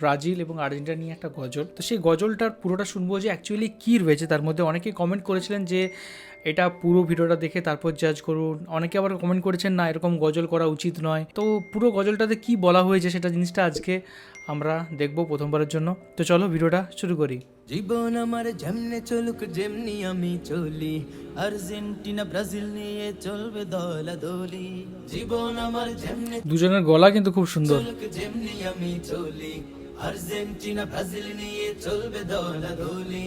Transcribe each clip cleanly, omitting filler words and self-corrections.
Brazil এবং Argentina নিয়ে একটা গজল। তো সেই গজলটার পুরোটা শুনবো যে অ্যাকচুয়ালি কী রয়েছে তার মধ্যে। অনেকেই কমেন্ট করেছিলেন যে এটা পুরো ভিডিওটা দেখে তারপর জাজ করুন, অনেকে আবার কমেন্ট করেছেন না এরকম গজল করা উচিত নয়। তো পুরো গজলটাতে কী বলা হয়েছে সেটা জিনিসটা আজকে আমরা দেখবো প্রথমবারের জন্য। তো চলো ভিডিওটা শুরু করি। জীবন আমার যেমনে চলুক যেমনি আমি চলি, আর্জেন্টিনা ব্রাজিল নিয়ে চলবে দলাদলি। জীবন আমার যেমনে দুজনের গলা কিন্তু খুব সুন্দর। চলুক যেমনি আমি চলি, আর্জেন্টিনা ব্রাজিল নিয়ে চলবে দলাদলি।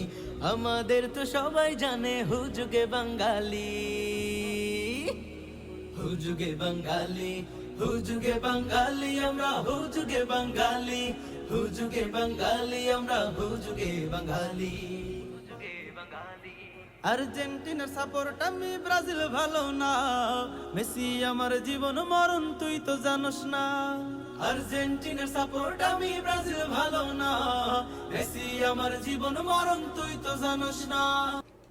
আমাদের তো সবাই জানে হুজুগে বাঙালি, হুজুগে বাঙালি, হুজুগে বাঙালি আমরা, হুজুগে বাঙালি, হুজুগে বাঙালি আমরা, হুজুগে বাঙালি। আর্জেন্টিনার সাপোর্ট আমি, ব্রাজিল ভালো না। মেসি আমার জীবন মরণ তুই তো জানোস না। আর্জেন্টিনার সাপোর্ট আমি, ব্রাজিল ভালো না। মেসি আমার জীবন মরণ তুই তো জানোস না।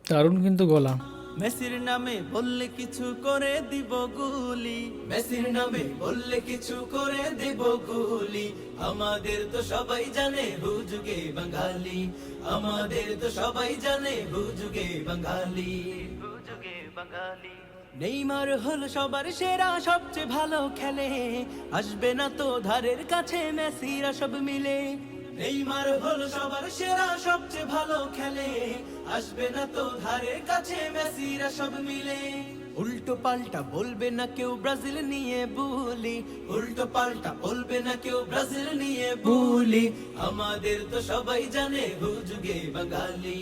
দারুণ কিন্তু গলা। মেসির নামে বললে কিছু করে দিব গুলি, মেসির নামে বললে কিছু করে দিব গুলি। আমাদের তো সবাই জানে হুজুগে বাঙালি, আমাদের তো সবাই জানে হুজুগে বাঙালি, হুজুগে বাঙালি। নেইমার হলো সবার সেরা, সবচেয়ে ভালো খেলে, আসবে না তো ধারের কাছে মেসিরা সব মিলে। নেইমার হলো সবার সেরা, সবচেয়ে ভালো খেলে, আসবে না তো ধারের কাছে মেসিরা সব মিলে। উল্টো পাল্টা বলবে না কেউ ব্রাজিল নিয়ে বুলি, উল্টো পাল্টা বলবে না কেউ ব্রাজিল নিয়ে বুলি। আমাদের তো সবাই জানে হুজুগে বাঙালি,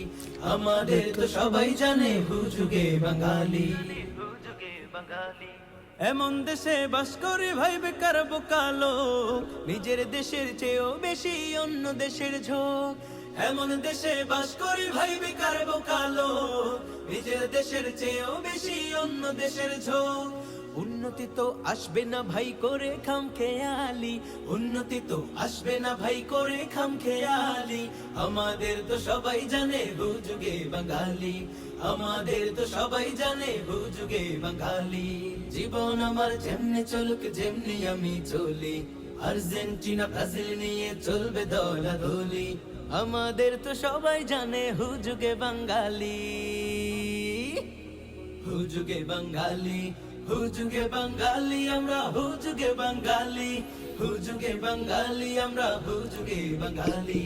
আমাদের তো সবাই জানে হুজুগে বাঙালি, হুজুগে বাঙালি। এমন দেশে বাস করে ভাই বেকার বোকা লোক, নিজের দেশের চেয়েও বেশি অন্য দেশের ঝোঁক। এমন দেশে বাস করে ভাই বেকার বোকা লোক, নিজের দেশের চেয়েও বেশি অন্য দেশের ঝোঁক। উন্নতি তো আসবে না ভাই করে খাম খেয়ালি, উন্নতি তো আসবে না ভাই করে খাম খেয়ালি। আমাদের তো সবাই জানে হুজুগে বাঙালি, আমাদের তো সবাই জানে হুজুগে বাঙালি। জীবন আমার যেমনে চলুক যেমনি আমি চলি, আর্জেন্টিনা ব্রাজিল নিয়ে চলবে দলাদলি। আমাদের তো সবাই জানে হুজুগে বাঙালি, হুজুগে বাঙালি, হুজুগে বাঙালি আমরা, হুজুগে বাঙালি, হুজুগে বাঙালি আমরা, হুজুগে বাঙালি।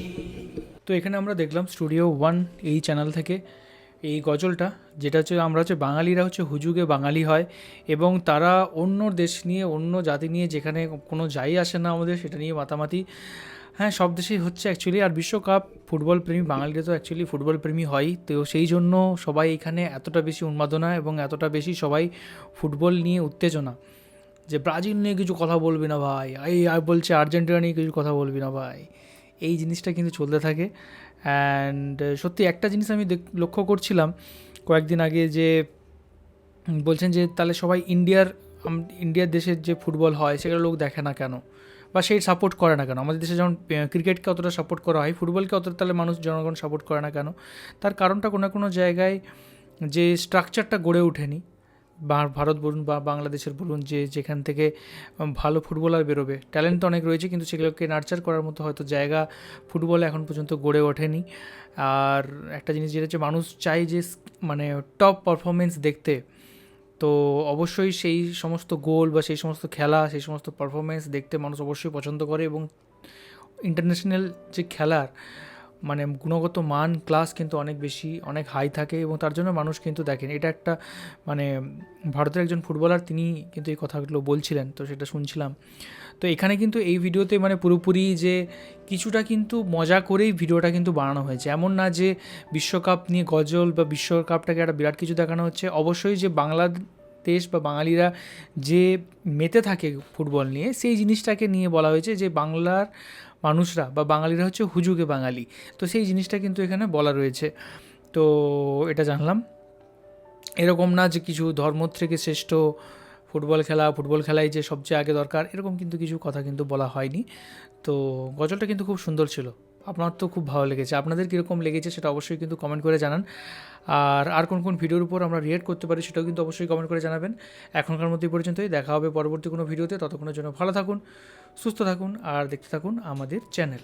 তো এখানে আমরা দেখলাম স্টুডিও ওয়ান এই চ্যানেল থেকে এই গজলটা, যেটা হচ্ছে আমরা হচ্ছে বাঙালিরা হচ্ছে হুজুগে বাঙালি হয় এবং তারা অন্য দেশ নিয়ে অন্য জাতি নিয়ে যেখানে কোনো যাই আসে না আমাদের সেটা নিয়ে মাতামাতি। হ্যাঁ, সব দেশেই হচ্ছে অ্যাকচুয়ালি। আর বিশ্বকাপ ফুটবল প্রেমী বাঙালিরা তো অ্যাকচুয়ালি ফুটবল প্রেমী হয়ই, তো সেই জন্য সবাই এখানে এতটা বেশি উন্মাদনা এবং এতটা বেশি সবাই ফুটবল নিয়ে উত্তেজনা যে ব্রাজিল নিয়ে কিছু কথা বলবি না ভাই, এই আর বলছে আর্জেন্টিনা নিয়ে কিছু কথা বলবি না ভাই। এই জিনিসটা কিন্তু চলতে থাকে। অ্যান্ড সত্যি একটা জিনিস আমি লক্ষ্য করছিলাম কয়েকদিন আগে যে বলছেন যে তাহলে সবাই ইন্ডিয়ার দেশের যে ফুটবল হয় সেগুলো লোক দেখে না কেন, বা সেই সাপোর্ট করে না কেন। আমাদের দেশে যেমন ক্রিকেটকে অতটা সাপোর্ট করা হয়, ফুটবলকে অতটা তাহলে মানুষ জনগণ সাপোর্ট করে না কেন? তার কারণটা কোনো কোনো জায়গায় যে স্ট্রাকচারটা গড়ে ওঠেনি, ভারত বলুন বা বাংলাদেশের বলুন, যে যেখান থেকে ভালো ফুটবলার বেরোবে, ট্যালেন্ট তো অনেক রয়েছে কিন্তু সেগুলোকে নার্চার করার মতো হয়তো জায়গা ফুটবলে এখন পর্যন্ত গড়ে ওঠেনি। আর একটা জিনিস যেটা হচ্ছে মানুষ চায় যে মানে টপ পারফরমেন্স দেখতে, তো অবশ্যই সেই সমস্ত গোল বা সেই সমস্ত খেলা সেই সমস্ত পারফরমেন্স দেখতে মানুষ অবশ্যই পছন্দ করে এবং ইন্টারন্যাশনাল যে খেলার মানে গুণগত মান ক্লাস কিন্তু অনেক বেশি অনেক হাই থাকে এবং তার জন্য মানুষ কিন্তু দেখেন। এটা একটা মানে ভারতের একজন ফুটবলার তিনি কিন্তু এই কথাগুলো বলছিলেন, তো সেটা শুনছিলাম। তো এখানে কিন্তু এই ভিডিওতে মানে পুরোপুরি যে কিছুটা কিন্তু মজা করেই ভিডিওটা কিন্তু বানানো হয়েছে, এমন না যে বিশ্বকাপ নিয়ে গজল বা বিশ্বকাপটাকে একটা বিরাট কিছু দেখানো হচ্ছে। অবশ্যই যে বাংলাদেশ বা বাঙালিরা যে মেতে থাকে ফুটবল নিয়ে সেই জিনিসটাকে নিয়ে বলা হয়েছে যে বাংলার মানুষরা বা বাঙালিরা হচ্ছে হুজুগে বাঙালি, তো সেই জিনিসটা কিন্তু এখানে বলা রয়েছে। তো এটা জানলাম, এরকম না যে কিছু ধর্ম থেকে শ্রেষ্ঠ ফুটবল খেলাই যে সবচেয়ে আগে দরকার, এরকম কিন্তু কিছু কথা কিন্তু বলা হয়নি। তো গজলটা কিন্তু খুব সুন্দর ছিল, আপনার তো খুব ভালো লেগেছে। আপনাদের কীরকম লেগেছে সেটা অবশ্যই কিন্তু কমেন্ট করে জানান। আর কোন ভিডিওর উপর আমরা রিয়েক্ট করতে পারি সেটাও কিন্তু অবশ্যই কমেন্ট করে জানাবেন। এখনকার মতো এই পর্যন্তই, দেখা হবে পরবর্তী কোনো ভিডিওতে। ততক্ষণের জন্য ভালো থাকুন, সুস্থ থাকুন আর দেখতে থাকুন আমাদের চ্যানেল।